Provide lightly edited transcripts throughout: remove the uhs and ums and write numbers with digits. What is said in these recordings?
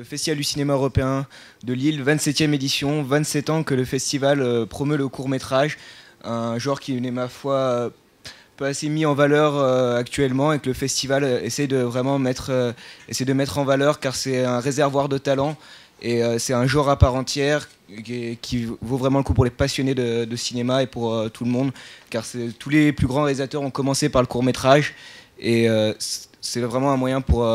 Le Festival du cinéma européen de Lille, 27e édition, 27 ans que le festival promeut le court-métrage, un genre qui n'est ma foi pas assez mis en valeur actuellement et que le festival essaie de vraiment mettre en valeur car c'est un réservoir de talent et c'est un genre à part entière qui vaut vraiment le coup pour les passionnés de cinéma et pour tout le monde car tous les plus grands réalisateurs ont commencé par le court-métrage et c'est vraiment un moyen pour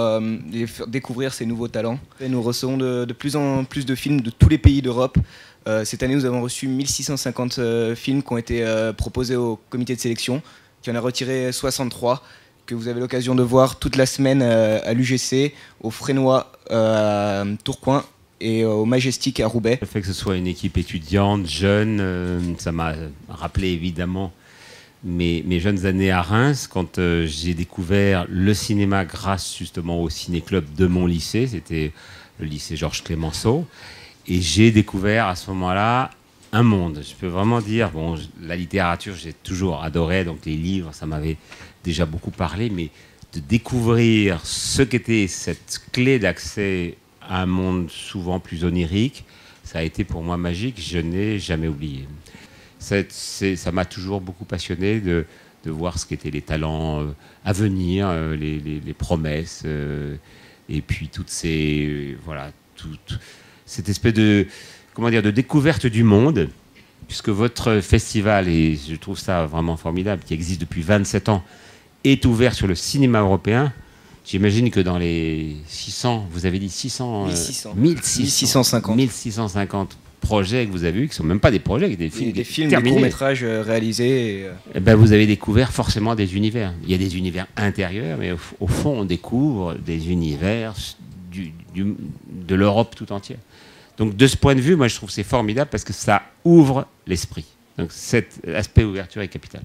les faire découvrir ces nouveaux talents. Et nous recevons de plus en plus de films de tous les pays d'Europe. Cette année, nous avons reçu 1650 films qui ont été proposés au comité de sélection, qui en a retiré 63, que vous avez l'occasion de voir toute la semaine à l'UGC, au Frénois à Tourcoing et au Majestic à Roubaix. Le fait que ce soit une équipe étudiante, jeune, ça m'a rappelé évidemment mes jeunes années à Reims, quand j'ai découvert le cinéma grâce justement au ciné-club de mon lycée, c'était le lycée Georges Clemenceau, et j'ai découvert à ce moment-là un monde. Je peux vraiment dire, bon, la littérature, j'ai toujours adoré, donc les livres, ça m'avait déjà beaucoup parlé, mais de découvrir ce qu'était cette clé d'accès à un monde souvent plus onirique, ça a été pour moi magique, je n'ai jamais oublié. Ça m'a toujours beaucoup passionné de voir ce qu'étaient les talents à venir, les promesses, et puis toutes ces, voilà, toute cette espèce de, comment dire, de découverte du monde, puisque votre festival, et je trouve ça vraiment formidable, qui existe depuis 27 ans, est ouvert sur le cinéma européen. J'imagine que dans les 600, vous avez dit 600... 1650 projets que vous avez vus, qui ne sont même pas des projets, des films des courts-métrages réalisés. Et ben vous avez découvert forcément des univers. Il y a des univers intérieurs, mais au fond, on découvre des univers de l'Europe tout entière. Donc de ce point de vue, moi je trouve que c'est formidable parce que ça ouvre l'esprit. Donc cet aspect ouverture est capital.